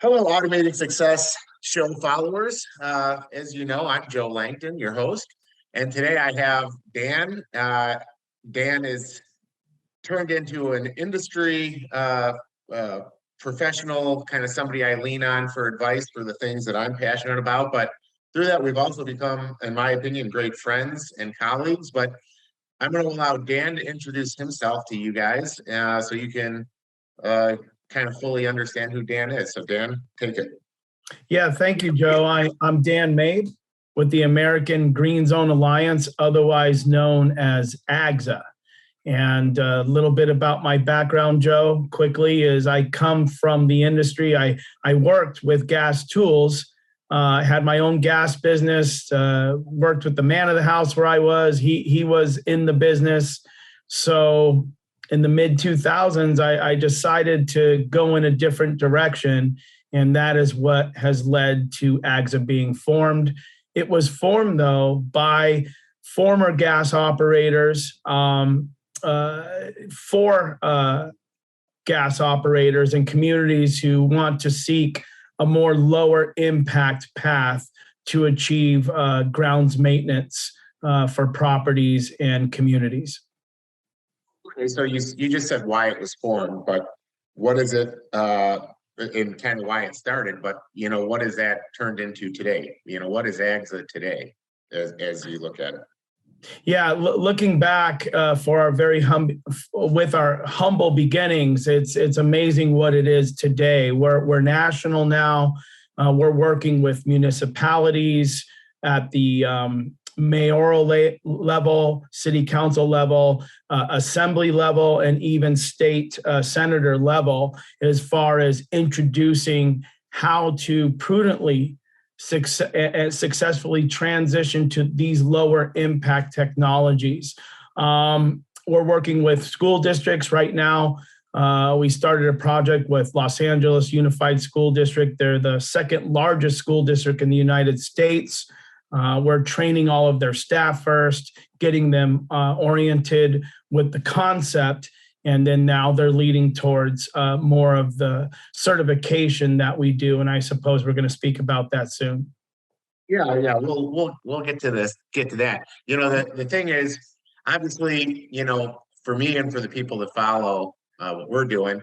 Hello, Automated Success Show followers. As you know, I'm Joe Langton, your host, and today I have Dan. Dan is turned into an industry uh, professional, kind of somebody I lean on for advice for the things that I'm passionate about. But through that, we've also become, in my opinion, great friends and colleagues. But I'm going to allow Dan to introduce himself to you guys so you can uh, kind of fully understand who Dan is. So, Dan, take it. Yeah, thank you, Joe. I'm Dan Mabe with the American Green Zone Alliance, otherwise known as AGSA. And a little bit about my background, Joe, quickly, is I come from the industry. I worked with gas tools, had my own gas business, worked with the man of the house where I was. He was in the business. So in the mid 2000s, I decided to go in a different direction. And that is what has led to AGSA being formed. It was formed, though, by former gas operators, for gas operators and communities who want to seek a more lower impact path to achieve grounds maintenance for properties and communities. Okay, so you just said why it was formed, but what is it, and kind of why it started, but what is that turned into today? What is AGSA today as you look at it? Yeah, looking back for our with our humble beginnings, it's amazing what it is today. We're national now. We're working with municipalities at the mayoral level, city council level, assembly level, and even state senator level, as far as introducing how to prudently successfully transition to these lower impact technologies. We're working with school districts right now. We started a project with Los Angeles Unified School District. They're the second largest school district in the United States. We're training all of their staff first, getting them oriented with the concept, and then now they're leading towards more of the certification that we do. And I suppose we're going to speak about that soon. Yeah. We'll get to that. The thing is, obviously, for me and for the people that follow what we're doing,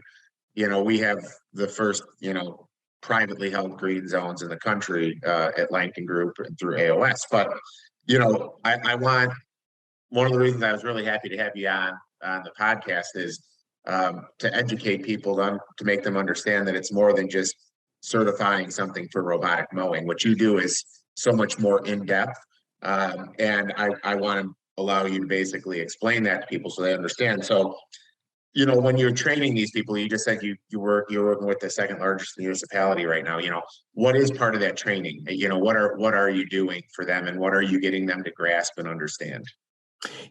we have the first, privately held green zones in the country at Langton Group and through AOS. But, I want, one of the reasons I was really happy to have you on the podcast is to educate people, to make them understand that it's more than just certifying something for robotic mowing. What you do is so much more in-depth. And I want to allow you to basically explain that to people so they understand. So, when you're training these people, you just said you're working with the second largest municipality right now. What is part of that training? What are you doing for them, and what are you getting them to grasp and understand?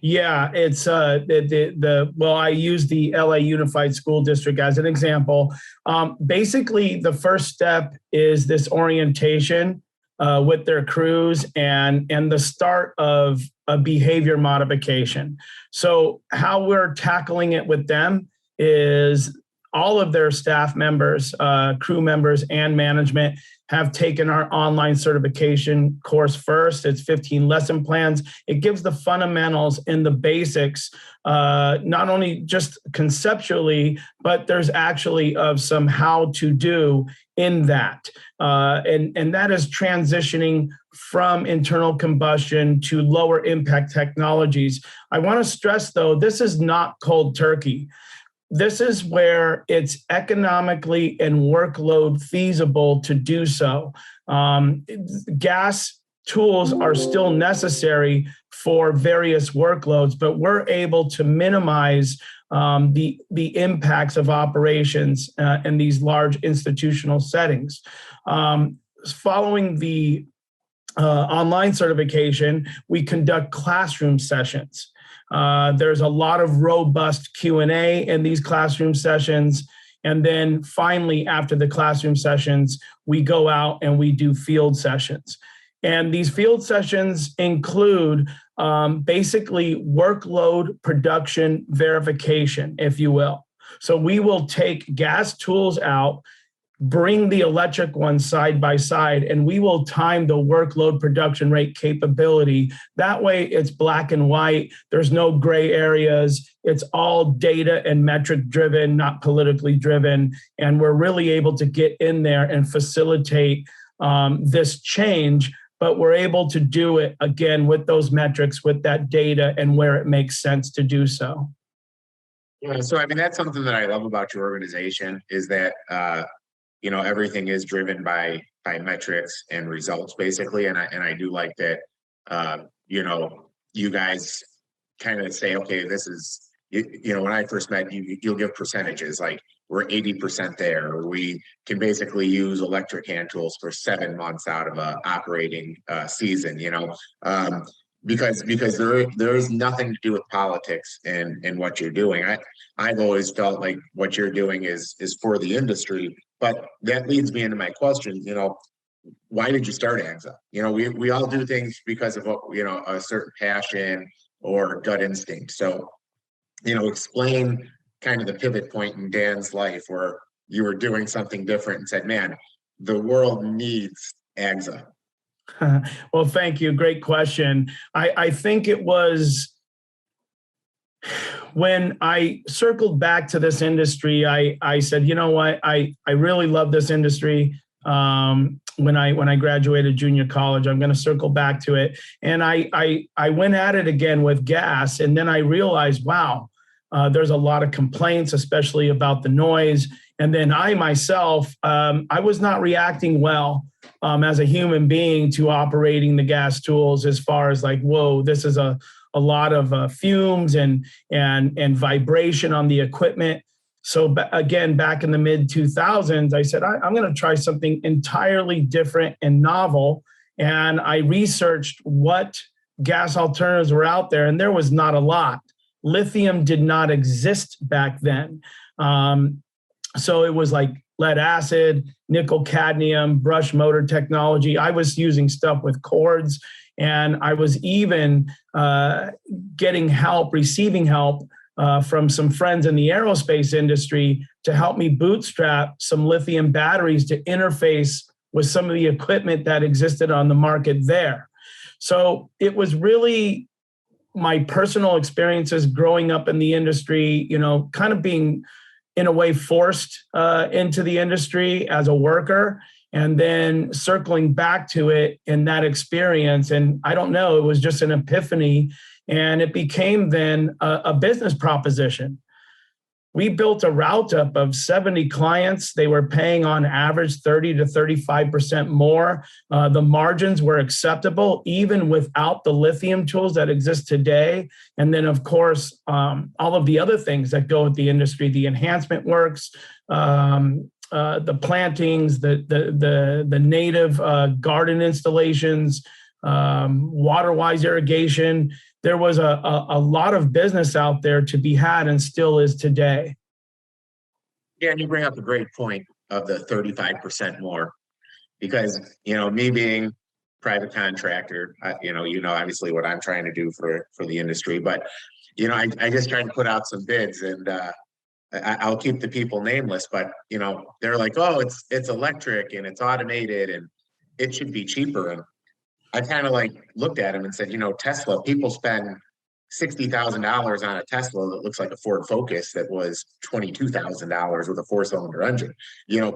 Yeah, it's I use the LA Unified School District as an example. Basically, the first step is this orientation with their crews and the start of a behavior modification. So how we're tackling it with them is all of their staff members, crew members, and management have taken our online certification course first. It's 15 lesson plans. It gives the fundamentals and the basics, not only just conceptually, but there's actually of some how to do in that. And that is transitioning from internal combustion to lower impact technologies. I want to stress, though, this is not cold turkey. This is where it's economically and workload feasible to do so. Gas tools are still necessary for various workloads, but we're able to minimize the impacts of operations in these large institutional settings. Following the online certification, we conduct classroom sessions. There's a lot of robust Q&A in these classroom sessions. And then finally, after the classroom sessions, we go out and we do field sessions. And these field sessions include basically workload production verification, if you will. So we will take gas tools out, bring the electric one side by side, and we will time the workload production rate capability. That way it's black and white. There's no gray areas. It's all data and metric driven, not politically driven. And we're really able to get in there and facilitate this change, but we're able to do it again with those metrics, with that data, and where it makes sense to do so. Yeah, so I mean, that's something that I love about your organization is that everything is driven by metrics and results basically. And I do like that, you guys kind of say, okay, this is, when I first met you, you'll give percentages like we're 80% there. Or we can basically use electric hand tools for 7 months out of a operating season, because there is nothing to do with politics and what you're doing. I've always felt like what you're doing is for the industry. But that leads me into my question, why did you start AGSA? We all do things because of a certain passion or gut instinct. So, explain kind of the pivot point in Dan's life where you were doing something different and said, man, the world needs AGSA. Well, thank you. Great question. I think it was when I circled back to this industry, I said, you know what, I really love this industry. When I graduated junior college, I'm going to circle back to it. And I went at it again with gas. And then I realized, wow, there's a lot of complaints, especially about the noise. And then I myself, I was not reacting well as a human being to operating the gas tools, as far as like, whoa, this is a lot of fumes and vibration on the equipment. So again, back in the mid 2000s, I said, I'm going to try something entirely different and novel. And I researched what gas alternatives were out there, and there was not a lot. Lithium did not exist back then. So it was like lead acid, nickel cadmium, brush motor technology. I was using stuff with cords, and I was even receiving help from some friends in the aerospace industry to help me bootstrap some lithium batteries to interface with some of the equipment that existed on the market there. So it was really my personal experiences growing up in the industry, kind of being in a way forced into the industry as a worker, and then circling back to it in that experience. And I don't know, it was just an epiphany, and it became then a business proposition. We built a route up of 70 clients. They were paying on average 30 to 35% more. The margins were acceptable even without the lithium tools that exist today. And then, of course, all of the other things that go with the industry, the enhancement works, the plantings, the native garden installations, water-wise irrigation. There was a lot of business out there to be had, and still is today. Yeah, and you bring up a great point of the 35% more, because me being private contractor, obviously what I'm trying to do for the industry, but I just try to put out some bids, and I'll keep the people nameless, but they're like, oh, it's electric and it's automated and it should be cheaper. And I kind of like looked at him and said, Tesla, people spend $60,000 on a Tesla that looks like a Ford Focus that was $22,000 with a 4-cylinder engine.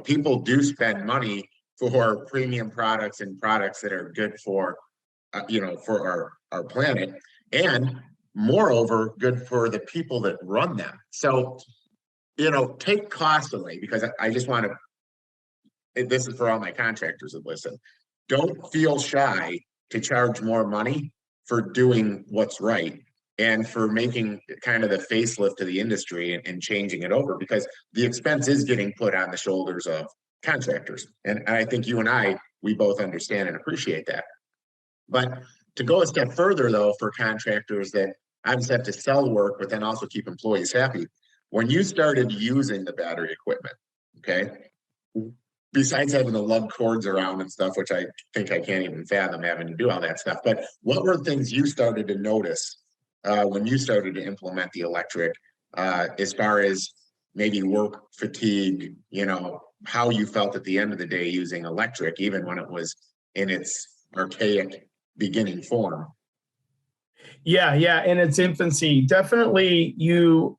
People do spend money for premium products and products that are good for, for our planet, and moreover, good for the people that run them. So, take cost away, because I just want to, this is for all my contractors that listen, don't feel shy to charge more money for doing what's right and for making kind of the facelift to the industry and changing it over, because the expense is getting put on the shoulders of contractors. And I think you and we both understand and appreciate that. But to go a step further, though, for contractors that obviously have to sell work, but then also keep employees happy, when you started using the battery equipment, okay, besides having the lug cords around and stuff, which I think I can't even fathom having to do all that stuff, but what were things you started to notice when you started to implement the electric, as far as maybe work fatigue, how you felt at the end of the day using electric, even when it was in its archaic beginning form. Yeah, in its infancy, definitely you're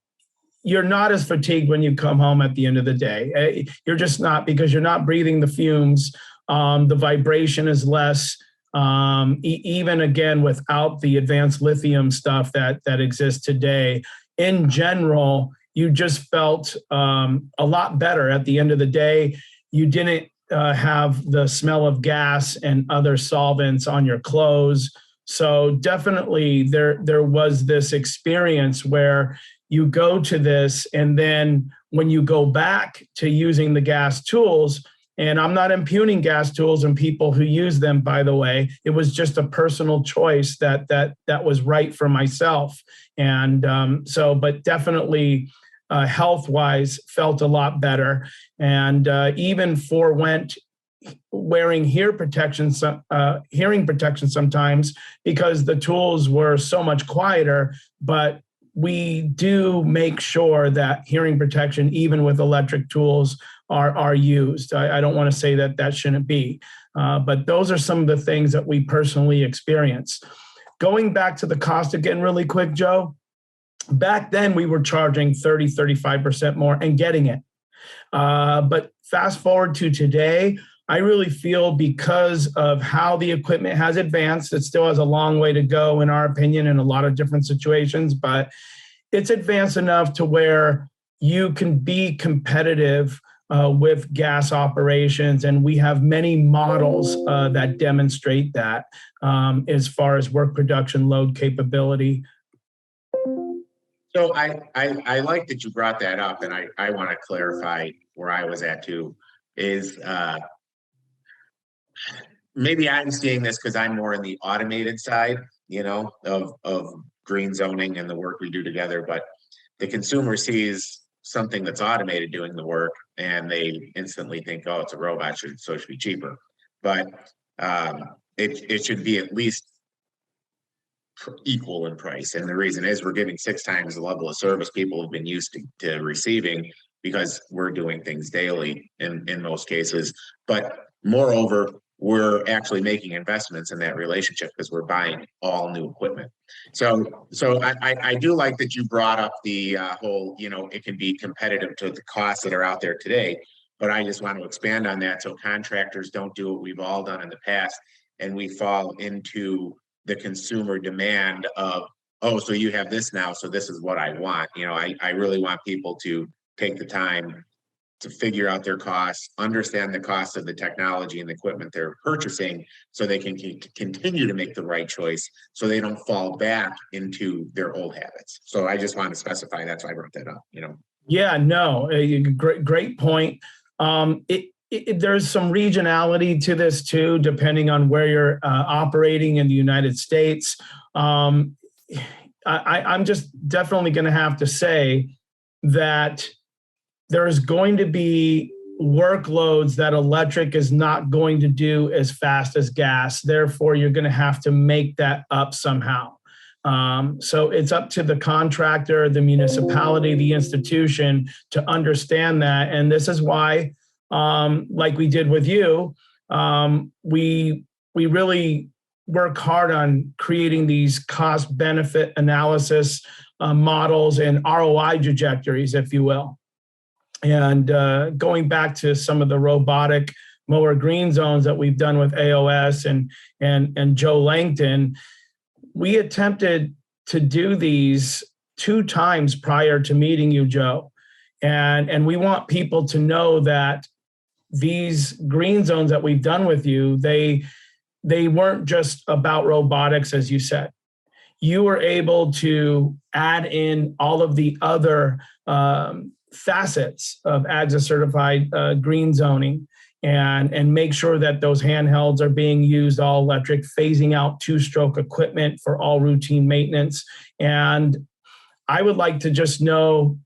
not as fatigued when you come home at the end of the day. You're just not, because you're not breathing the fumes. The vibration is less. Even again, without the advanced lithium stuff that exists today, in general, you just felt a lot better at the end of the day. You didn't have the smell of gas and other solvents on your clothes. So definitely there was this experience where you go to this, and then when you go back to using the gas tools, and I'm not impugning gas tools and people who use them, by the way, it was just a personal choice that was right for myself. And but definitely health-wise felt a lot better. And even forewent wearing hearing protection sometimes, because the tools were so much quieter. But we do make sure that hearing protection, even with electric tools, are used. I don't want to say that shouldn't be, but those are some of the things that we personally experience. Going back to the cost again really quick, Joe, back then we were charging 35% more and getting it. But fast forward to today, I really feel, because of how the equipment has advanced, it still has a long way to go, in our opinion, in a lot of different situations, but it's advanced enough to where you can be competitive with gas operations. And we have many models that demonstrate that as far as work production load capability. So I like that you brought that up, and I want to clarify where I was at too, is maybe I'm seeing this because I'm more in the automated side, of green zoning and the work we do together, but the consumer sees something that's automated doing the work and they instantly think, oh, it's a robot, so it should be cheaper. But it should be at least equal in price. And the reason is we're giving 6 times the level of service people have been used to receiving, because we're doing things daily in most cases. But moreover, we're actually making investments in that relationship because we're buying all new equipment. So I do like that you brought up the whole, it can be competitive to the costs that are out there today. But I just want to expand on that, so contractors don't do what we've all done in the past, and we fall into the consumer demand of, oh, so you have this now, so this is what I want. I really want people to take the time to figure out their costs, understand the cost of the technology and the equipment they're purchasing, so they can continue to make the right choice, so they don't fall back into their old habits. So I just want to specify, that's why I brought that up. Yeah, no, great point. There's some regionality to this too, depending on where you're operating in the United States. I'm just definitely going to have to say that there's going to be workloads that electric is not going to do as fast as gas. Therefore, you're going to have to make that up somehow. So it's up to the contractor, the municipality, the institution to understand that. And this is why, like we did with you, we really work hard on creating these cost benefit analysis models and ROI trajectories, if you will. And going back to some of the robotic mower green zones that we've done with AOS and Joe Langton, we attempted to do these 2 times prior to meeting you, Joe. And we want people to know that these green zones that we've done with you, they weren't just about robotics, as you said. You were able to add in all of the other facets of AGSA certified green zoning and make sure that those handhelds are being used all electric, phasing out 2-stroke equipment for all routine maintenance. And I would like to just know,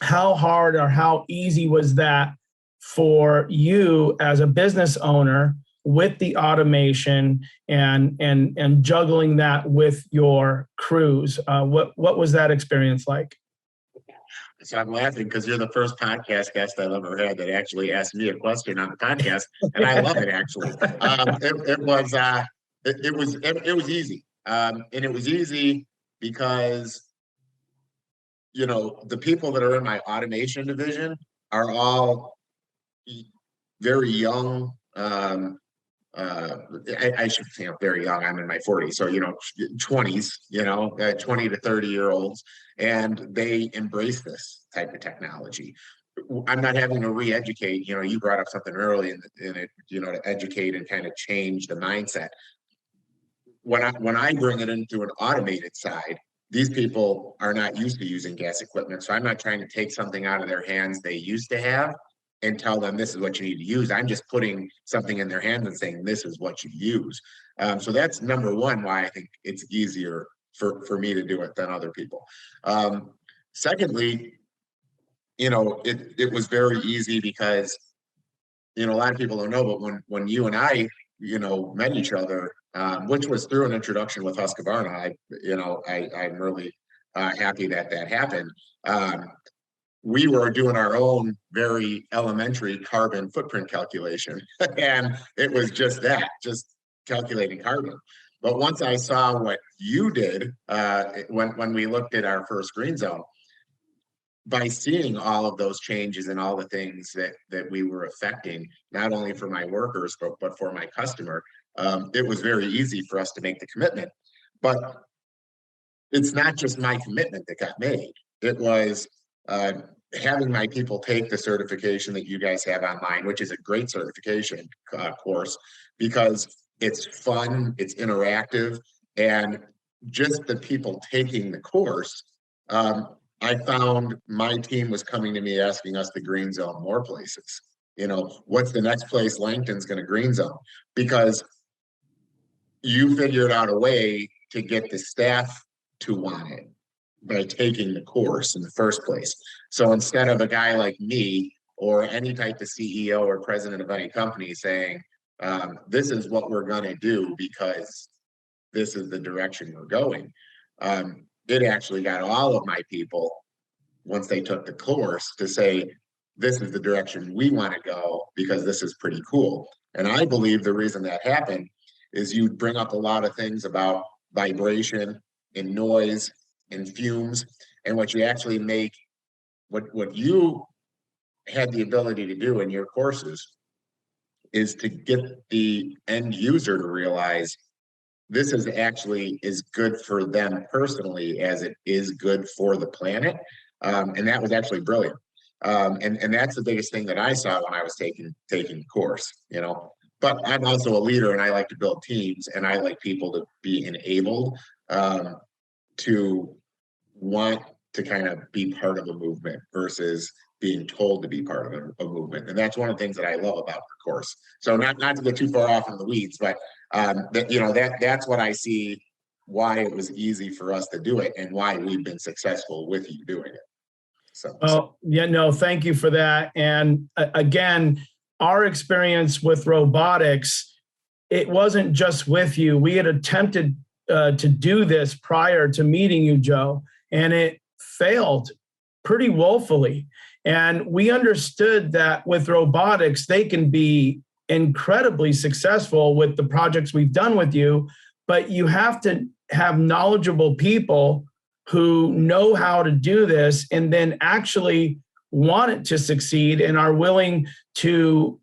how hard or how easy was that for you as a business owner with the automation and juggling that with your crews? What was that experience like? So I'm laughing because you're the first podcast guest I've ever had that actually asked me a question on the podcast, and I love it actually. It was easy, and it was easy because the people that are in my automation division are all very young. I should say very young. I'm in my 40s, so 20s, 20 to 30-year-olds, and they embrace this type of technology. I'm not having to re-educate. You brought up something early in it, to educate and kind of change the mindset. When I bring it into an automated side, these people are not used to using gas equipment, so I'm not trying to take something out of their hands they used to have and tell them this is what you need to use. I'm just putting something in their hands and saying this is what you use. So that's number one why I think it's easier for me to do it than other people. Secondly, it was very easy because a lot of people don't know, but when you and I met each other, which was through an introduction with Husqvarna, I'm really happy that happened. We were doing our own very elementary carbon footprint calculation, and it was just calculating carbon. But once I saw what you did when we looked at our first green zone, by seeing all of those changes and all the things that we were affecting, not only for my workers, but for my customer, it was very easy for us to make the commitment. But it's not just my commitment that got made. It was having my people take the certification that you guys have online, which is a great certification course, because it's fun, it's interactive, and just the people taking the course, I found my team was coming to me asking us to green zone more places. What's the next place Langton's going to green zone? Because you figured out a way to get the staff to want it by taking the course in the first place. So instead of a guy like me or any type of CEO or president of any company saying, this is what we're going to do because this is the direction we're going, it actually got all of my people, once they took the course, to say, this is the direction we want to go because this is pretty cool. And I believe the reason that happened is you bring up a lot of things about vibration and noise and fumes, and what you actually make, what you had the ability to do in your courses is to get the end user to realize this is actually as good for them personally as it is good for the planet. And that was actually brilliant. And that's the biggest thing that I saw when I was taking the course, But I'm also a leader, and I like to build teams, and I like people to be enabled to want to kind of be part of a movement versus being told to be part of a movement. And that's one of the things that I love about the course. So not to get too far off in the weeds, but that's what I see, why it was easy for us to do it and why we've been successful with you doing it. So thank you for that. And again, our experience with robotics, it wasn't just with you. We had attempted to do this prior to meeting you, Joe, and it failed pretty woefully. And we understood that with robotics, they can be incredibly successful with the projects we've done with you, but you have to have knowledgeable people who know how to do this and then actually want it to succeed and are willing to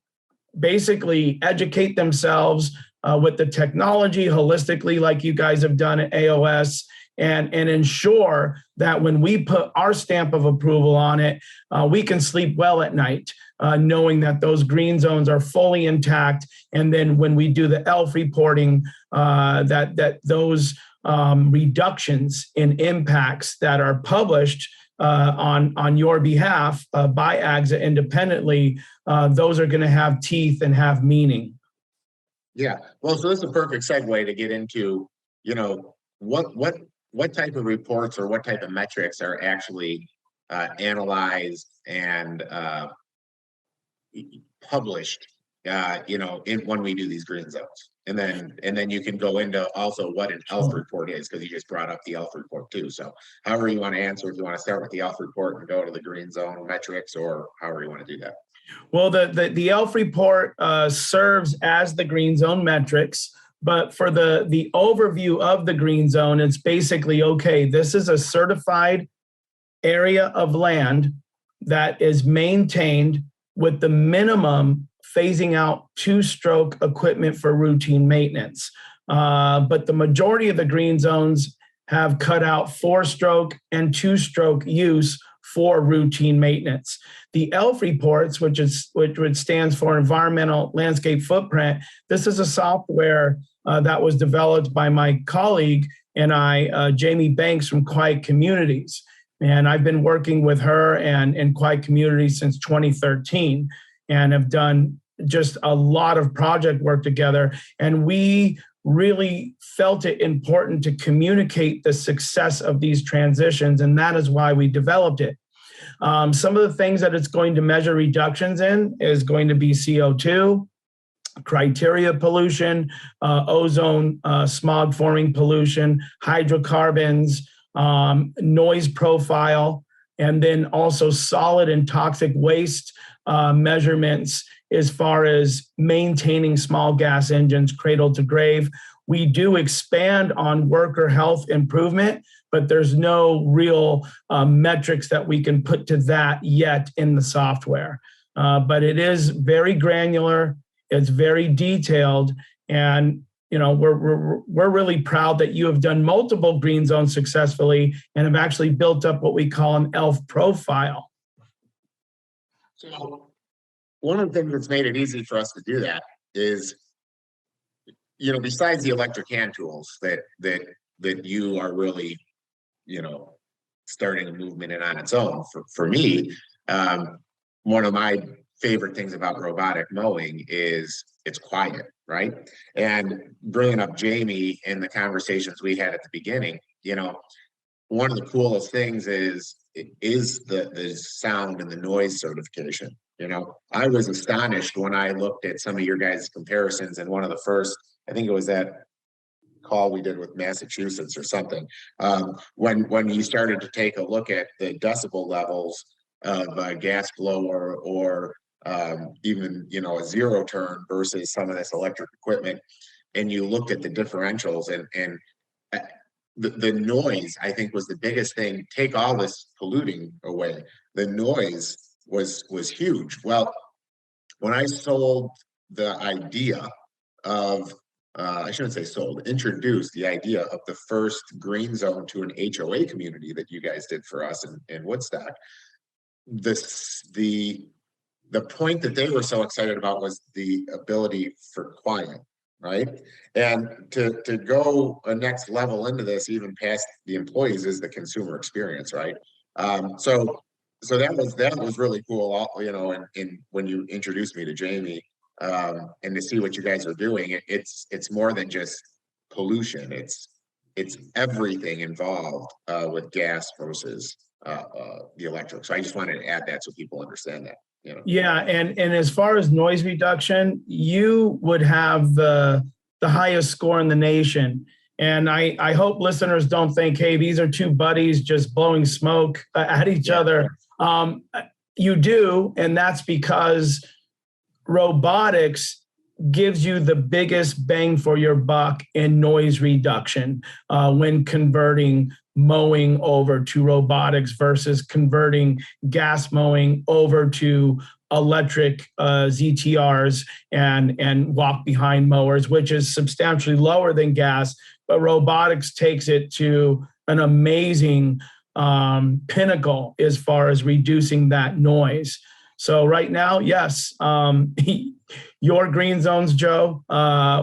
basically educate themselves with the technology holistically, like you guys have done at AOS, and ensure that when we put our stamp of approval on it, we can sleep well at night, knowing that those green zones are fully intact. And then when we do the ELF reporting, that those reductions in impacts that are published on your behalf by AGSA independently, those are going to have teeth and have meaning. Yeah, well, so this is a perfect segue to get into, what type of reports or what type of metrics are actually analyzed and published when we do these green zones. And then you can go into also what an ELF report is, because you just brought up the ELF report too. So however you want to answer, if you want to start with the ELF report and go to the green zone metrics, or however you want to do that. Well, the ELF report serves as the green zone metrics, but for the overview of the green zone, it's basically, okay, this is a certified area of land that is maintained with the minimum phasing out two-stroke equipment for routine maintenance. But the majority of the green zones have cut out four-stroke and two-stroke use for routine maintenance. The ELF reports, which stands for Environmental Landscape Footprint, this is a software that was developed by my colleague and I, Jamie Banks from Quiet Communities. And I've been working with her and Quiet Communities since 2013 and have done just a lot of project work together. And we really felt it important to communicate the success of these transitions, and that is why we developed it. Some of the things that it's going to measure reductions in is going to be CO2, criteria pollution, ozone, smog forming pollution, hydrocarbons, noise profile, and then also solid and toxic waste measurements as far as maintaining small gas engines cradle to grave. We do expand on worker health improvement, but there's no real metrics that we can put to that yet in the software. But it is very granular, it's very detailed, and we're really proud that you have done multiple green zones successfully and have actually built up what we call an ELF profile. So one of the things that's made it easy for us to do that is, besides the electric hand tools that you are really, starting a movement in on its own. For me, one of my favorite things about robotic mowing is it's quiet, right? And bringing up Jamie and the conversations we had at the beginning, one of the coolest things is the sound and the noise certification. I was astonished when I looked at some of your guys' comparisons, and one of the first, I think it was that call we did with Massachusetts or something, when you started to take a look at the decibel levels of a gas blower or even a zero turn versus some of this electric equipment, and you looked at the differentials and the noise, I think, was the biggest thing. Take all this polluting away, the noise was huge. Well, when I sold the idea of I shouldn't say sold, introduced the idea of the first green zone to an HOA community that you guys did for us in Woodstock, the point that they were so excited about was the ability for quiet, right? And to go a next level into this, even past the employees, is the consumer experience, right? So that was really cool, and when you introduced me to Jamie, and to see what you guys are doing, it's more than just pollution. It's everything involved with gas versus the electric. So I just wanted to add that so people understand that. Yeah, and as far as noise reduction, you would have the highest score in the nation. And I hope listeners don't think, hey, these are two buddies just blowing smoke at each other. You do, and that's because robotics gives you the biggest bang for your buck in noise reduction when converting mowing over to robotics versus converting gas mowing over to electric ZTRs and walk behind mowers, which is substantially lower than gas, but robotics takes it to an amazing pinnacle as far as reducing that noise. So right now, yes, your green zones, Joe,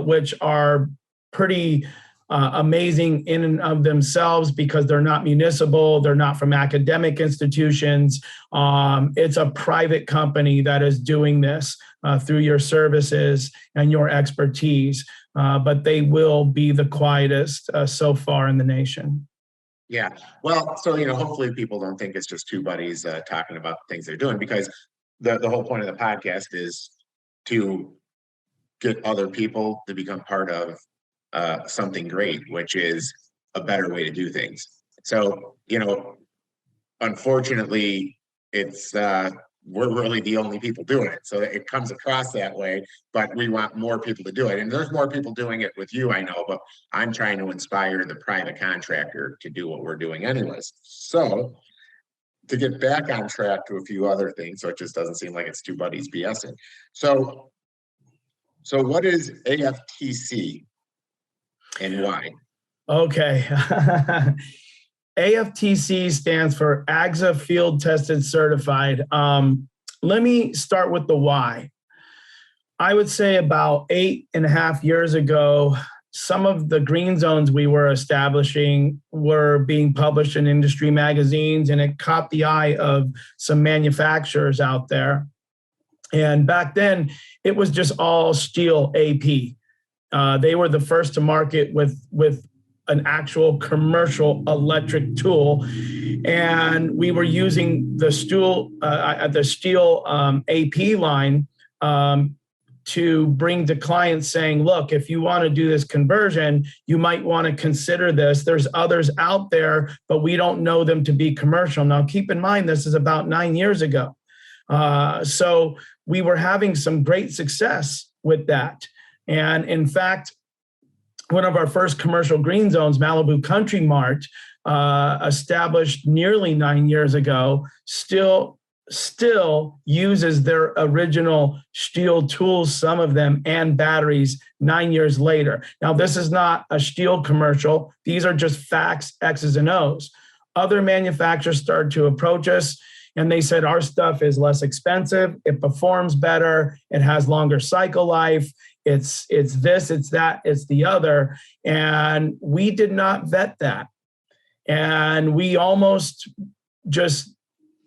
which are pretty amazing in and of themselves because they're not municipal, they're not from academic institutions. It's a private company that is doing this through your services and your expertise, but they will be the quietest so far in the nation. Yeah, well, so, hopefully people don't think it's just two buddies talking about the things they're doing, because the whole point of the podcast is to get other people to become part of something great, which is a better way to do things. So, unfortunately, it's we're really the only people doing it. So it comes across that way, but we want more people to do it. And there's more people doing it with you, I know, but I'm trying to inspire the private contractor to do what we're doing anyways. So to get back on track to a few other things, so it just doesn't seem like it's two buddies BSing. So what is AFTC and why? Okay. AFTC stands for AGSA Field Tested Certified. Let me start with the why. I would say about 8.5 years ago, some of the green zones we were establishing were being published in industry magazines, and it caught the eye of some manufacturers out there. And back then, it was just all steel AP. They were the first to market with an actual commercial electric tool, and we were using the steel AP line to bring to clients saying, look, if you want to do this conversion, you might want to consider this. There's others out there, but we don't know them to be commercial. Now, keep in mind, this is about 9 years ago. So we were having some great success with that. And in fact, one of our first commercial green zones, Malibu Country Mart, established nearly 9 years ago, still uses their original steel tools, some of them, and batteries 9 years later. Now, this is not a steel commercial. These are just facts, X's and O's. Other manufacturers started to approach us, and they said, our stuff is less expensive, it performs better, it has longer cycle life, it's this, it's that, it's the other. And we did not vet that. And we almost just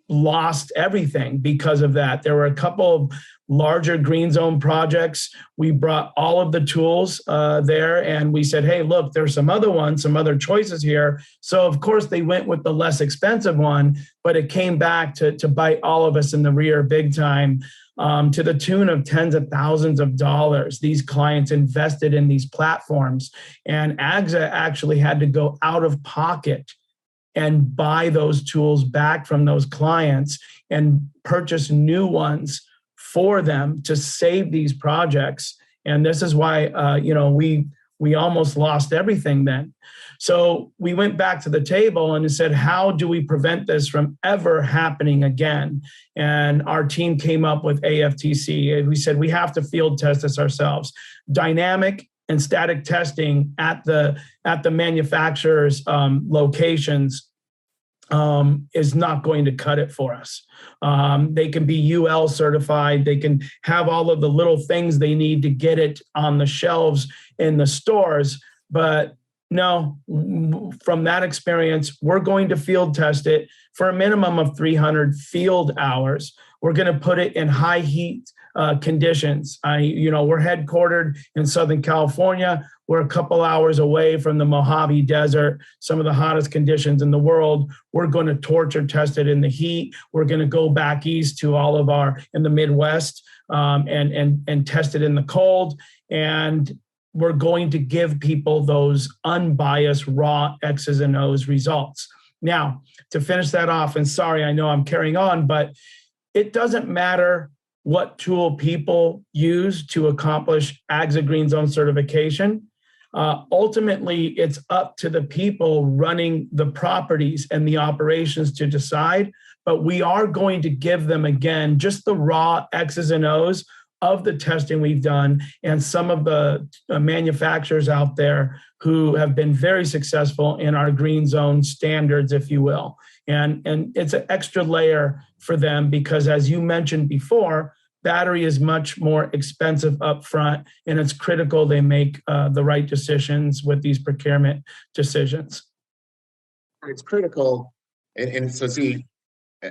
lost everything because of that. There were a couple of larger green zone projects. We brought all of the tools there, and we said, hey, look, there's some other choices here. So of course they went with the less expensive one, but it came back to bite all of us in the rear big time, to the tune of tens of thousands of dollars. These clients invested in these platforms, and AGSA actually had to go out of pocket and buy those tools back from those clients and purchase new ones for them to save these projects. And this is why we almost lost everything then. So we went back to the table and said, how do we prevent this from ever happening again? And our team came up with AFTC. We said we have to field test this ourselves. Dynamic and static testing at the manufacturer's locations is not going to cut it for us. They can be UL certified. They can have all of the little things they need to get it on the shelves in the stores. But no, from that experience, we're going to field test it for a minimum of 300 field hours. We're going to put it in high heat conditions. We're headquartered in Southern California. We're a couple hours away from the Mojave Desert, some of the hottest conditions in the world. We're going to torture test it in the heat. We're going to go back east to all of in the Midwest, and test it in the cold. And we're going to give people those unbiased, raw X's and O's results. Now, to finish that off, and sorry, I know I'm carrying on, but it doesn't matter what tool people use to accomplish AGSA Green Zone certification. Ultimately, it's up to the people running the properties and the operations to decide, but we are going to give them, again, just the raw X's and O's of the testing we've done, and some of the manufacturers out there who have been very successful in our green zone standards, if you will. And it's an extra layer for them because, as you mentioned before, battery is much more expensive up front, and it's critical they make the right decisions with these procurement decisions. It's critical. And so see,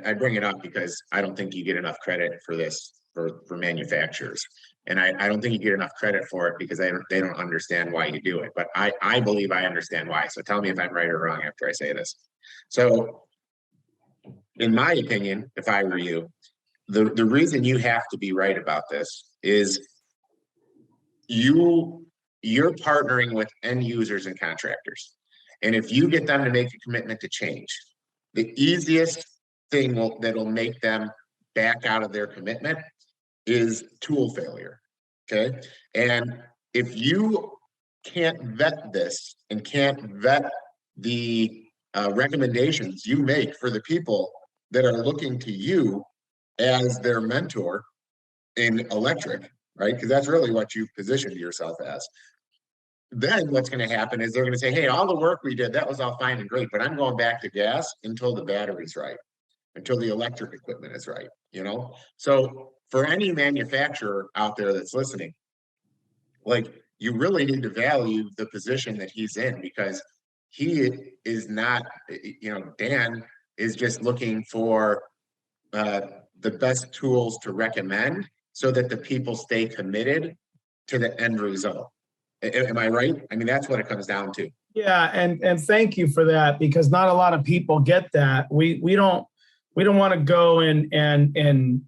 I bring it up because I don't think you get enough credit for this for manufacturers. And I don't think you get enough credit for it because they don't understand why you do it. But I believe I understand why. So tell me if I'm right or wrong after I say this. So in my opinion, if I were you, the reason you have to be right about this is you're partnering with end users and contractors. And if you get them to make a commitment to change, the easiest thing that'll make them back out of their commitment is tool failure. Okay. And if you can't vet this and can't vet the recommendations you make for the people that are looking to you as their mentor in electric, right? Because that's really what you've positioned yourself as. Then what's going to happen is they're going to say, hey, all the work we did, that was all fine and great, but I'm going back to gas until the battery's right, until the electric equipment is right, you know? So for any manufacturer out there that's listening, like, you really need to value the position that he's in, because he is not, you know, Dan is just looking for the best tools to recommend so that the people stay committed to the end result. Am I right? I mean, that's what it comes down to. Yeah, and thank you for that, because not a lot of people get that. We don't want to go and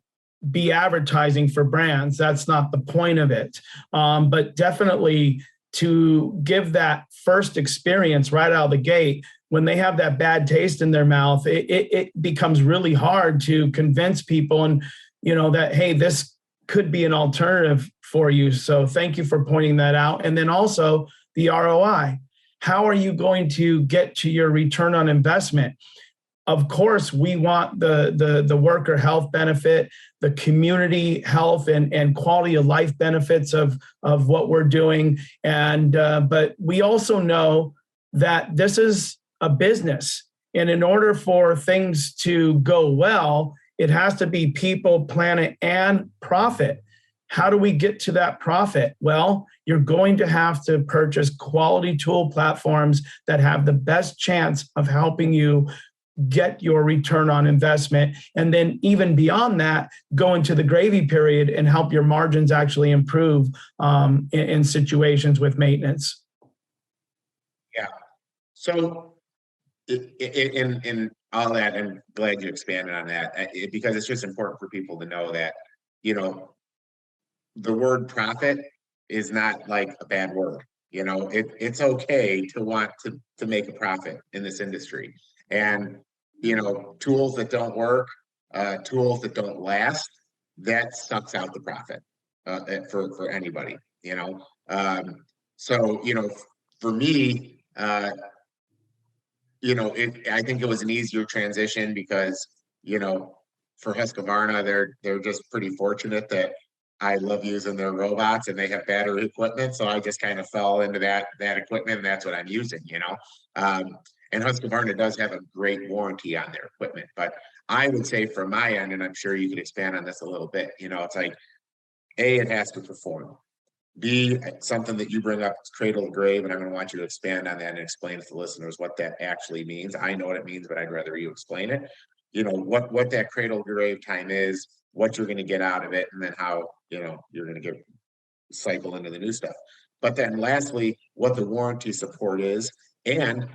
be advertising for brands. That's not the point of it. But definitely to give that first experience right out of the gate, when they have that bad taste in their mouth, it becomes really hard to convince people, and you know, that, hey, this could be an alternative for you. So thank you for pointing that out. And then also the ROI. How are you going to get to your return on investment? Of course, we want the worker health benefit, the community health and quality of life benefits of what we're doing. And but we also know that this is a business. And in order for things to go well, it has to be people, planet, and profit. How do we get to that profit? Well, you're going to have to purchase quality tool platforms that have the best chance of helping you get your return on investment. And then even beyond that, go into the gravy period and help your margins actually improve in situations with maintenance. Yeah. So in all that, I'm glad you expanded on that, because it's just important for people to know that, you know, the word profit is not like a bad word. You know, it's okay to want to make a profit in this industry. And, you know, tools that don't work, tools that don't last, that sucks out the profit for anybody, you know. So, you know, for me, you know, I think it was an easier transition because, you know, for Husqvarna, they're just pretty fortunate that I love using their robots and they have battery equipment. So I just kind of fell into that equipment, and that's what I'm using, you know. And Husqvarna does have a great warranty on their equipment. But I would say from my end, and I'm sure you could expand on this a little bit, you know, it's like, A, it has to perform. B, something that you bring up is cradle to grave, and I'm going to want you to expand on that and explain to the listeners what that actually means. I know what it means, but I'd rather you explain it. You know, what that cradle to grave time is, what you're going to get out of it, and then how, you know, you're going to get cycle into the new stuff. But then lastly, what the warranty support is and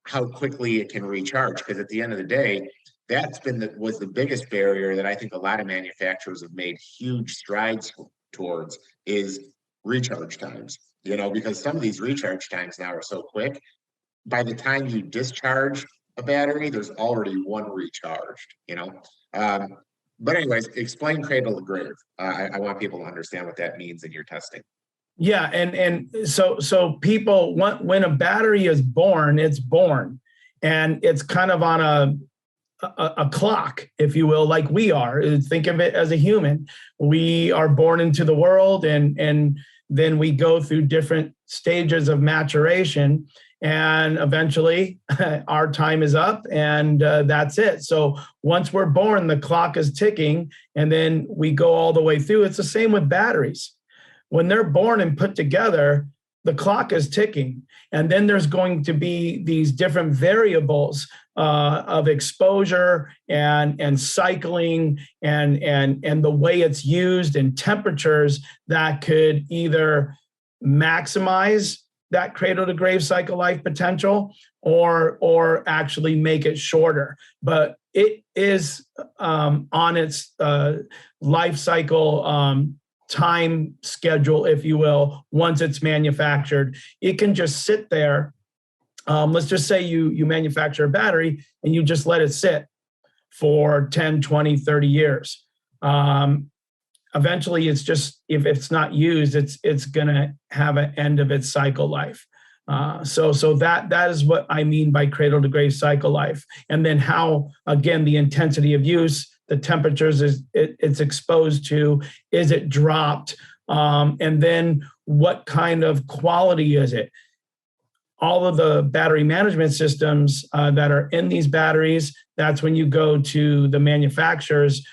how quickly it can recharge. Because at the end of the day, that's was the biggest barrier that I think a lot of manufacturers have made huge strides towards, is recharge times, you know, because some of these recharge times now are so quick. By the time you discharge a battery, there's already one recharged, you know. But anyways, explain cradle to grave. I want people to understand what that means in your testing. Yeah, and so people, when a battery is born, it's born, and it's kind of on a clock, if you will, like we are. Think of it as a human. We are born into the world, and then we go through different stages of maturation, and eventually our time is up, and that's it. So once we're born, the clock is ticking, and then we go all the way through. It's the same with batteries. When they're born and put together, the clock is ticking. And then there's going to be these different variables of exposure and cycling and the way it's used and temperatures that could either maximize that cradle to grave cycle life potential or actually make it shorter. But it is on its life cycle time schedule, if you will, once it's manufactured. It can just sit there. Let's just say you manufacture a battery and you just let it sit for 10, 20, 30 years. Eventually, it's just, if it's not used, it's going to have an end of its cycle life. So that is what I mean by cradle to grave cycle life. And then how, again, the intensity of use, the temperatures it's exposed to, is it dropped? And then what kind of quality is it? All of the battery management systems that are in these batteries, that's when you go to the manufacturers.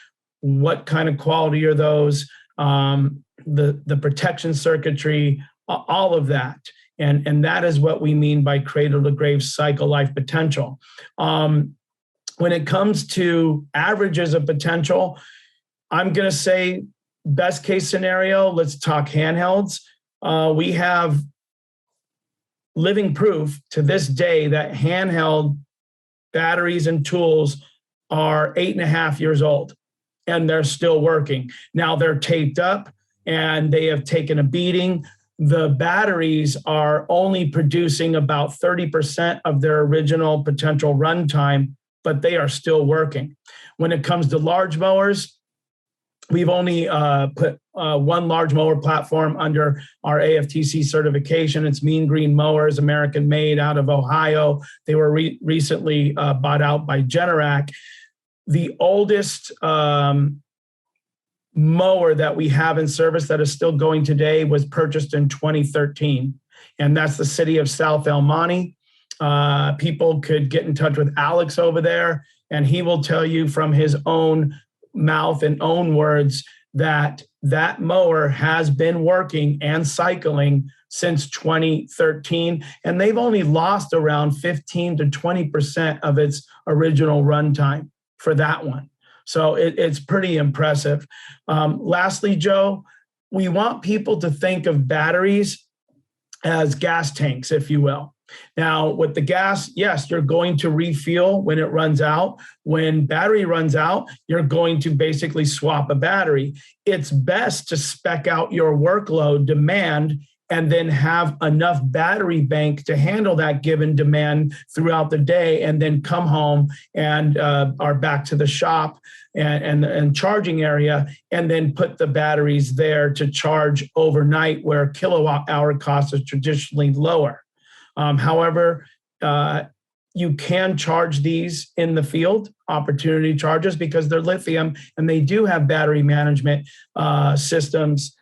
What kind of quality are those? The protection circuitry, all of that. And that is what we mean by cradle to grave cycle life potential. When it comes to averages of potential, I'm going to say best case scenario, let's talk handhelds. We have living proof to this day that handheld batteries and tools are 8.5 years old and they're still working. Now they're taped up and they have taken a beating. The batteries are only producing about 30% of their original potential runtime, but they are still working. When it comes to large mowers, we've only put one large mower platform under our AFTC certification. It's Mean Green Mowers, American made, out of Ohio. They were recently bought out by Generac. The oldest mower that we have in service that is still going today was purchased in 2013, and that's the city of South El Monte. People could get in touch with Alex over there, and he will tell you from his own mouth and own words that that mower has been working and cycling since 2013, and they've only lost around 15 to 20% of its original runtime for that one. So it's pretty impressive. Lastly, Joe, we want people to think of batteries as gas tanks, if you will. Now, with the gas, yes, you're going to refuel when it runs out. When battery runs out, you're going to basically swap a battery. It's best to spec out your workload demand and then have enough battery bank to handle that given demand throughout the day, and then come home and are back to the shop and charging area, and then put the batteries there to charge overnight where kilowatt hour cost is traditionally lower. However, you can charge these in the field, opportunity charges, because they're lithium and they do have battery management systems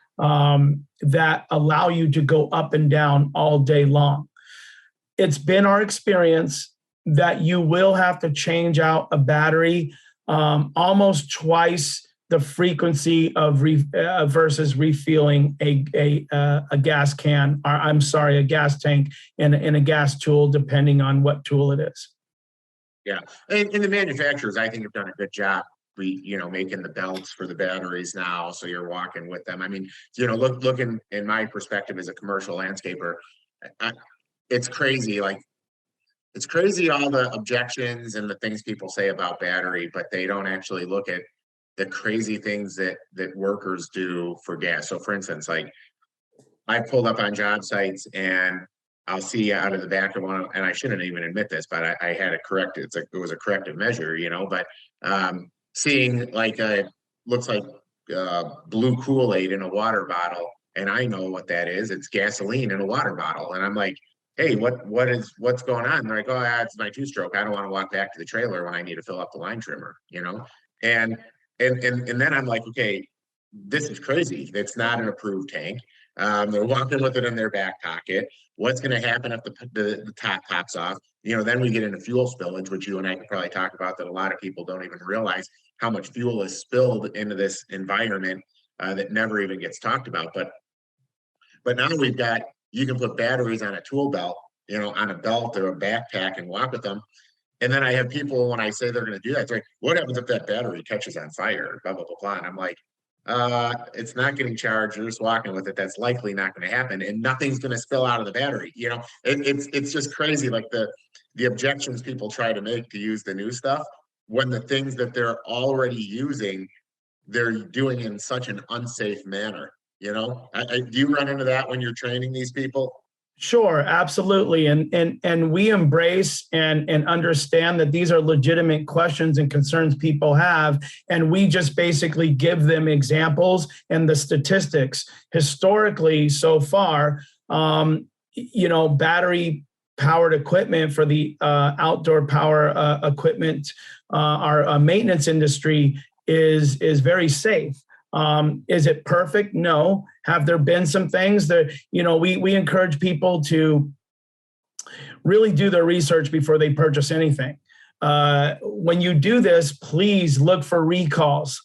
that allow you to go up and down all day long. It's been our experience that you will have to change out a battery almost twice the frequency of versus refueling a gas can, or I'm sorry, a gas tank in a gas tool, depending on what tool it is. Yeah, and the manufacturers, I think, have done a good job. Making the belts for the batteries now, so you're walking with them. I mean, looking in my perspective as a commercial landscaper, it's crazy. Like, it's crazy all the objections and the things people say about battery, but they don't actually look at the crazy things that workers do for gas. So, for instance, like, I pulled up on job sites and I'll see out of the back of one, and I shouldn't even admit this, but I had it corrected. It was a corrective measure, but seeing like looks like blue Kool-Aid in a water bottle, and I know what that is. It's gasoline in a water bottle, and I'm like, hey, what's going on? And they're like, oh, yeah, it's my two-stroke. I don't want to walk back to the trailer when I need to fill up the line trimmer, and then I'm like, okay, this is crazy. It's not an approved tank. They're walking with it in their back pocket. What's going to happen if the top pops off? Then we get into fuel spillage, which you and I could probably talk about, that a lot of people don't even realize how much fuel is spilled into this environment that never even gets talked about. But now you can put batteries on a tool belt, on a belt or a backpack, and walk with them. And then I have people, when I say they're going to do that, they're like, what happens if that battery catches on fire? Blah, blah, blah, blah. And I'm like, it's not getting charged. You're just walking with it. That's likely not going to happen, and nothing's going to spill out of the battery. It's just crazy. Like the objections people try to make to use the new stuff, when the things that they're already using, they're doing in such an unsafe manner. Do you run into that when you're training these people? Sure, absolutely. And we embrace and understand that these are legitimate questions and concerns people have. And we just basically give them examples and the statistics. Historically, so far, battery powered equipment for the outdoor power equipment, our maintenance industry is very safe. Is it perfect? No. Have there been some things that, we encourage people to really do their research before they purchase anything. When you do this, please look for recalls.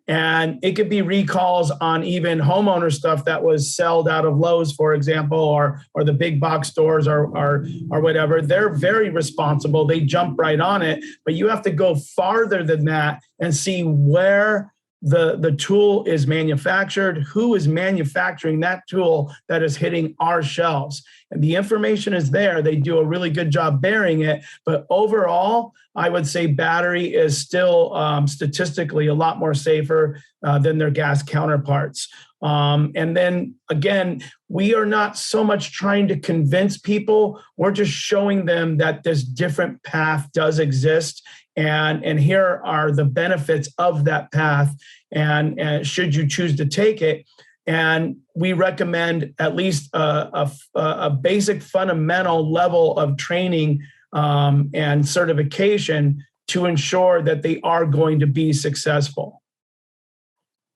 And it could be recalls on even homeowner stuff that was sold out of Lowe's, for example, or the big box stores or whatever. They're very responsible. They jump right on it. But you have to go farther than that and see where the tool is manufactured, who is manufacturing that tool that is hitting our shelves. And the information is there. They do a really good job bearing it. But overall, I would say battery is still statistically a lot more safer than their gas counterparts. And then again, we are not so much trying to convince people. We're just showing them that this different path does exist. And here are the benefits of that path. And should you choose to take it, and we recommend at least a basic fundamental level of training and certification to ensure that they are going to be successful.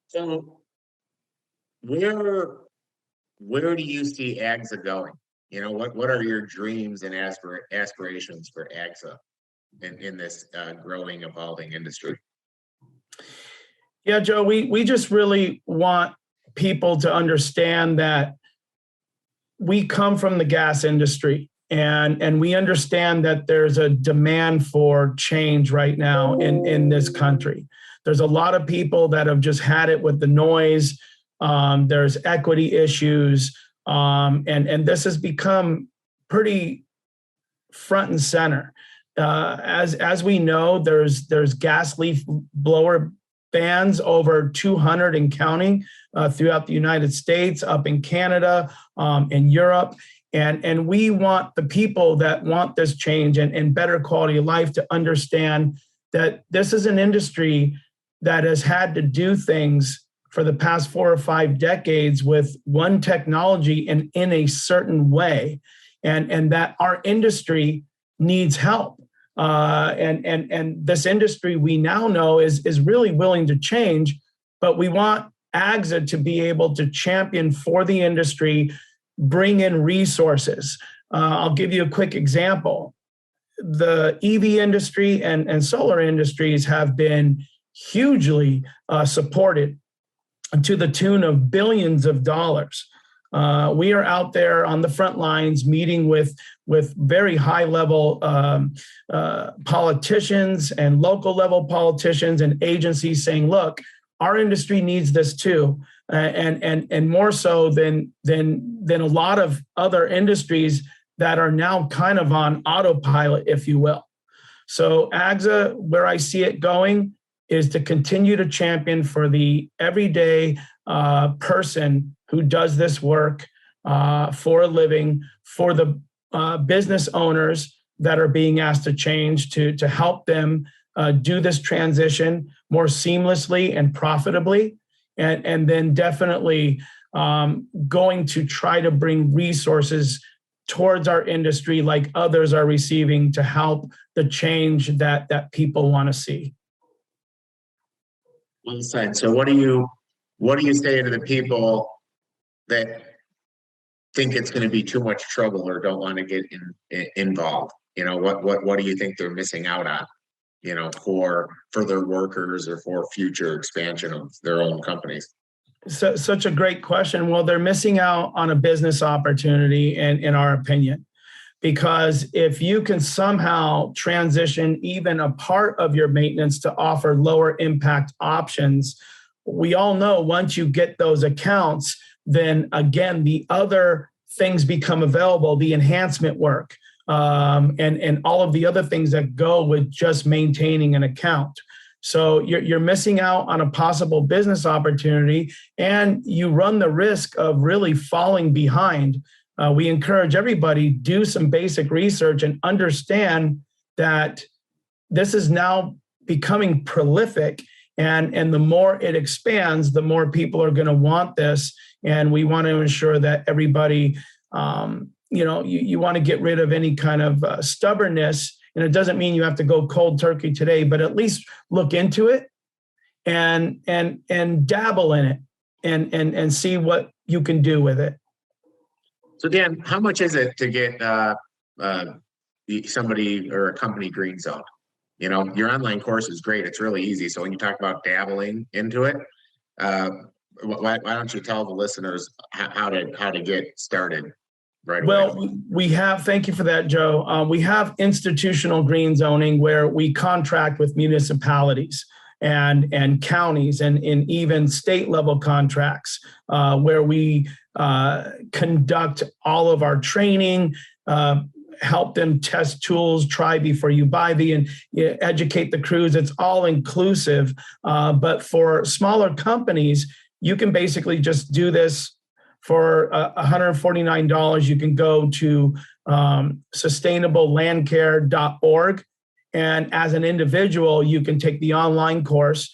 So where do you see AGSA going? What are your dreams and aspirations for AGSA in this growing, evolving industry? Yeah, Joe, we just really want people to understand that we come from the gas industry, and we understand that there's a demand for change right now in this country. There's a lot of people that have just had it with the noise. There's equity issues, and this has become pretty front and center. As we know, there's gas leaf blower bans, over 200 and counting throughout the United States, up in Canada, in Europe. And we want the people that want this change and better quality of life to understand that this is an industry that has had to do things for the past 4 or 5 decades with one technology and in a certain way, and that our industry needs help. And this industry we now know is really willing to change, but we want AGSA to be able to champion for the industry, bring in resources. I'll give you a quick example. The EV industry and solar industries have been hugely supported to the tune of billions of dollars. We are out there on the front lines meeting with very high level politicians and local level politicians and agencies saying, look, our industry needs this too. And more so than a lot of other industries that are now kind of on autopilot, if you will. So AGSA, where I see it going, is to continue to champion for the everyday person who does this work for a living, for the business owners that are being asked to change, to help them do this transition more seamlessly and profitably, and then definitely going to try to bring resources towards our industry like others are receiving to help the change that people want to see. Well said. So what do you say to the people that think it's going to be too much trouble or don't want to get involved? What do you think they're missing out on, for their workers or for future expansion of their own companies? So, such a great question. Well, they're missing out on a business opportunity, in our opinion, because if you can somehow transition even a part of your maintenance to offer lower impact options, we all know once you get those accounts, then again, the other things become available, the enhancement work, and all of the other things that go with just maintaining an account. So you're missing out on a possible business opportunity, and you run the risk of really falling behind. We encourage everybody do some basic research and understand that this is now becoming prolific, and the more it expands, the more people are going to want this. And we want to ensure that everybody, you want to get rid of any kind of stubbornness. And it doesn't mean you have to go cold turkey today, but at least look into it and dabble in it and see what you can do with it. So Dan, how much is it to get somebody or a company green zone? Your online course is great. It's really easy. So when you talk about dabbling into it, why don't you tell the listeners how to get started right away? Well, we have, thank you for that, Joe. We have institutional green zoning where we contract with municipalities and counties and even state level contracts where we conduct all of our training, help them test tools, try before you buy and educate the crews. It's all inclusive. But for smaller companies, you can basically just do this for $149. You can go to sustainablelandcare.org. And as an individual, you can take the online course.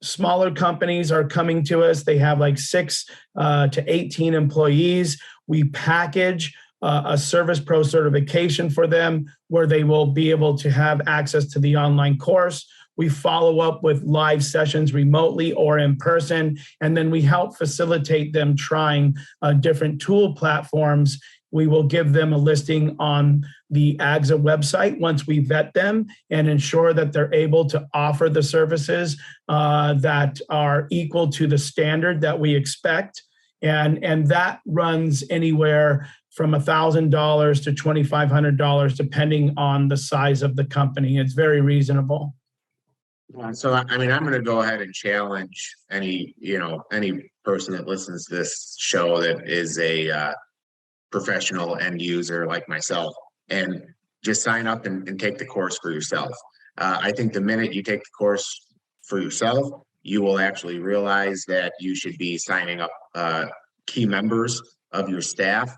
Smaller companies are coming to us. They have like 6 to 18 employees. We package a Service Pro certification for them where they will be able to have access to the online course. We follow up with live sessions remotely or in person, and then we help facilitate them trying different tool platforms. We will give them a listing on the AGSA website once we vet them and ensure that they're able to offer the services that are equal to the standard that we expect. And that runs anywhere from $1,000 to $2,500, depending on the size of the company. It's very reasonable. So, I mean, I'm going to go ahead and challenge any person that listens to this show that is a professional end user like myself, and just sign up and take the course for yourself. I think the minute you take the course for yourself, you will actually realize that you should be signing up key members of your staff.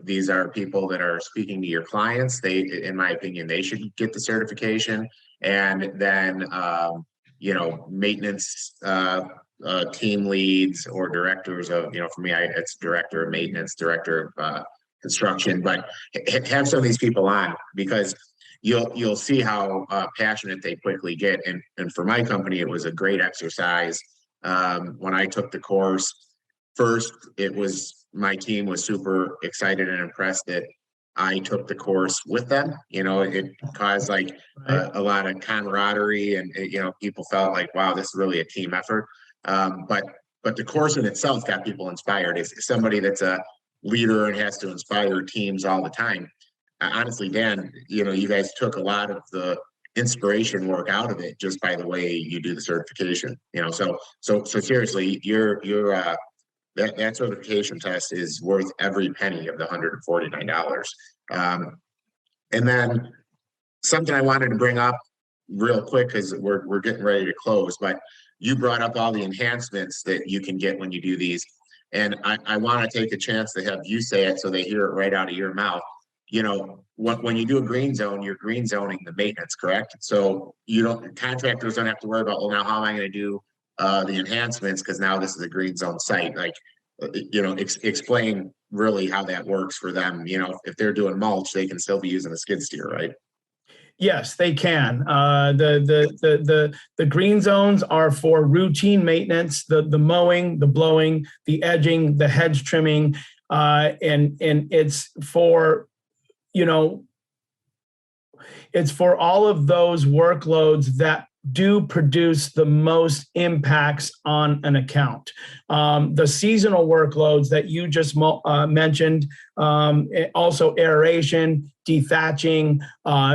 These are people that are speaking to your clients. They, in my opinion, they should get the certification. And then, maintenance team leads or directors of, for me, it's director of maintenance, director of construction, but have some of these people on, because you'll see how passionate they quickly get. And for my company, it was a great exercise. When I took the course, first, my team was super excited and impressed that I took the course with them. It caused a lot of camaraderie, and people felt like, wow, this is really a team effort. But the course in itself got people inspired. If somebody that's a leader and has to inspire teams all the time, honestly, Dan, you guys took a lot of the inspiration work out of it just by the way you do the certification. So seriously, that certification test is worth every penny of the $149. And then something I wanted to bring up real quick, because we're getting ready to close, but you brought up all the enhancements that you can get when you do these. And I want to take a chance to have you say it so they hear it right out of your mouth. When you do a green zone, you're green zoning the maintenance, correct? So contractors don't have to worry about, well, now how am I going to do the enhancements, because now this is a green zone site. Explain really how that works for them. If they're doing mulch, they can still be using a skid steer, right? Yes, they can. The green zones are for routine maintenance, the mowing, the blowing, the edging, the hedge trimming, and it's for it's for all of those workloads that do produce the most impacts on an account. The seasonal workloads that you just mentioned, also aeration, dethatching,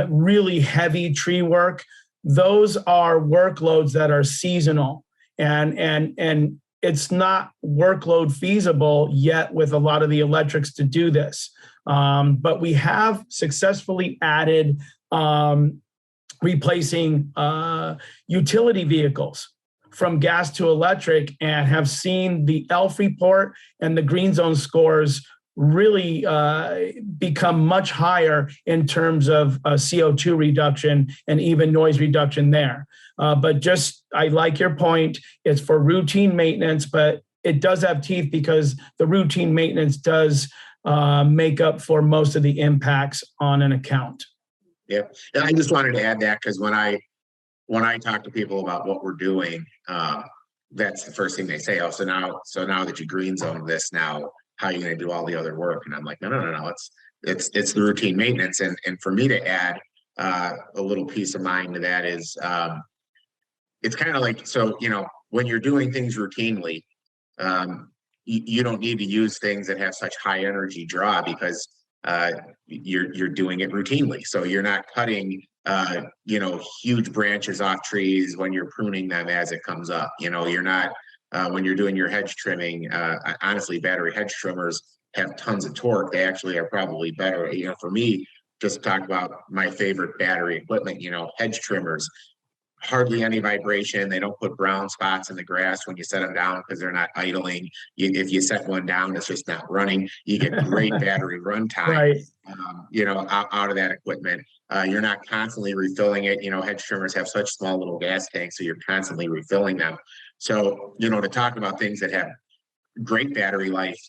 really heavy tree work, those are workloads that are seasonal, and it's not workload feasible yet with a lot of the electrics to do this. But we have successfully added replacing utility vehicles from gas to electric, and have seen the ELF report and the green zone scores really become much higher in terms of CO2 reduction and even noise reduction there. But just, I like your point, it's for routine maintenance, but it does have teeth because the routine maintenance does make up for most of the impacts on an account. Yeah, and I just wanted to add that because when I talk to people about what we're doing, that's the first thing they say. Oh, so now that you green zone this, now how are you going to do all the other work? And I'm like, no. It's the routine maintenance. And for me to add a little peace of mind to that is, it's kind of like, so, when you're doing things routinely, you don't need to use things that have such high energy draw because you're doing it routinely. So you're not cutting huge branches off trees when you're pruning them as it comes up. You're not when you're doing your hedge trimming. Honestly, battery hedge trimmers have tons of torque. They actually are probably better. For me, just to talk about my favorite battery equipment, hedge trimmers. Hardly any vibration. They don't put brown spots in the grass when you set them down because they're not idling. If you set one down, it's just not running. You get great battery runtime, right. Out of that equipment. You're not constantly refilling it. Hedge trimmers have such small little gas tanks, so you're constantly refilling them. So, to talk about things that have great battery life,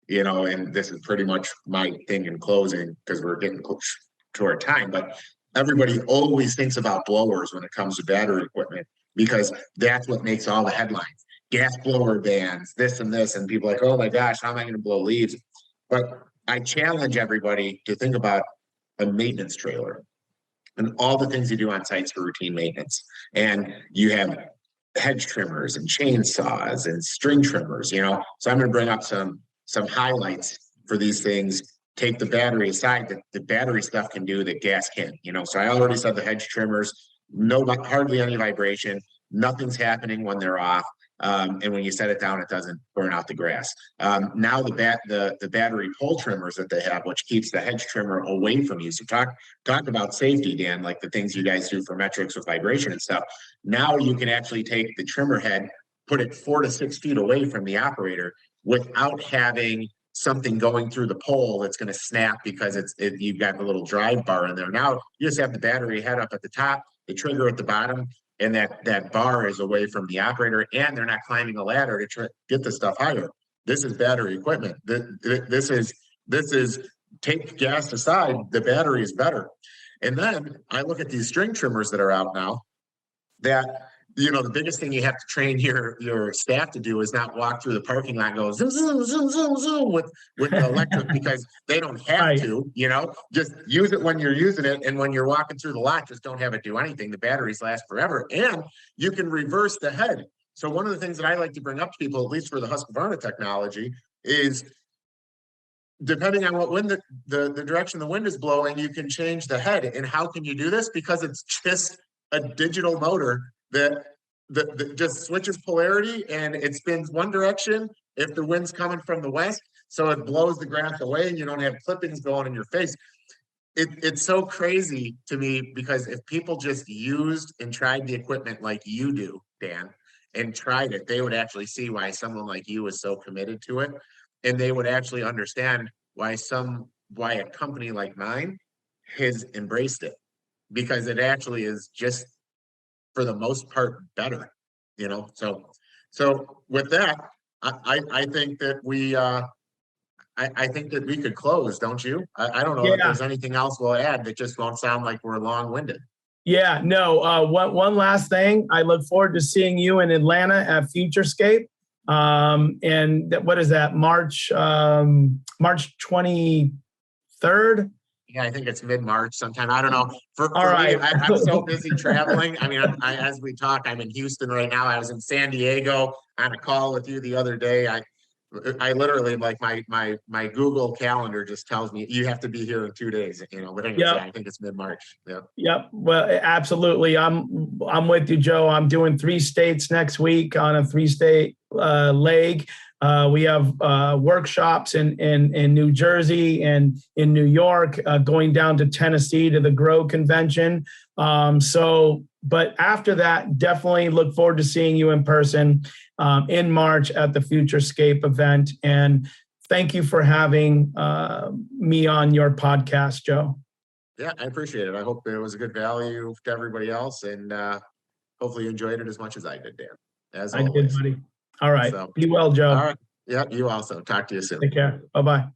and this is pretty much my thing in closing because we're getting close to our time, but everybody always thinks about blowers when it comes to battery equipment because that's what makes all the headlines. Gas blower bans, this and this, and people are like, oh my gosh, how am I going to blow leaves? But I challenge everybody to think about a maintenance trailer and all the things you do on sites for routine maintenance. And you have hedge trimmers and chainsaws and string trimmers, So I'm going to bring up some highlights for these things. Take the battery aside, that the battery stuff can do that gas can't, So I already said the hedge trimmers, hardly any vibration, nothing's happening when they're off. And when you set it down, it doesn't burn out the grass. Now the battery pole trimmers that they have, which keeps the hedge trimmer away from you. So talk about safety, Dan, like the things you guys do for metrics with vibration and stuff. Now you can actually take the trimmer head, put it 4 to 6 feet away from the operator without having something going through the pole that's going to snap because you've got the little drive bar in there. Now you just have the battery head up at the top, the trigger at the bottom, and that bar is away from the operator, and they're not climbing a ladder to get the stuff higher. This is battery equipment. This is take gas aside, the battery is better. And then I look at these string trimmers that are out now that, the biggest thing you have to train your staff to do is not walk through the parking lot and go zoom, zoom, zoom, zoom, zoom with the electric because they don't have to, just use it when you're using it. And when you're walking through the lot, just don't have it do anything. The batteries last forever and you can reverse the head. So one of the things that I like to bring up to people, at least for the Husqvarna technology, is depending on what wind the direction the wind is blowing, you can change the head. And how can you do this? Because it's just a digital motor that just switches polarity and it spins one direction if the wind's coming from the west, so it blows the grass away and you don't have clippings going in your face. It's so crazy to me because if people just used and tried the equipment like you do, Dan, and tried it, they would actually see why someone like you is so committed to it, and they would actually understand why a company like mine has embraced it, because it actually is just, for the most part, better, So with that, I think that I think that we could close, don't you? I don't know if there's anything else we'll add that just won't sound like we're long-winded. Yeah, no. One last thing. I look forward to seeing you in Atlanta at Futurescape. And what is that? March 23rd. Yeah, I think it's mid-March sometime. I don't know. For right. me, I'm so busy traveling. I mean, as we talk, I'm in Houston right now. I was in San Diego on a call with you the other day. I literally like my Google Calendar just tells me you have to be here in 2 days, but anyways, yeah, Yep. I think it's mid-March. Yeah. Yep. Well, absolutely. I'm with you, Joe. I'm doing 3 states next week on a 3-state leg. We have workshops in New Jersey and in New York, going down to Tennessee to the Grow Convention. But after that, definitely look forward to seeing you in person in March at the Futurescape event. And thank you for having me on your podcast, Joe. Yeah, I appreciate it. I hope it was a good value to everybody else, and hopefully you enjoyed it as much as I did, Dan, as I did, always. buddy. All right. So, Be well, all Joe. right. Yeah, you also. Talk to you soon. Take care. Bye-bye.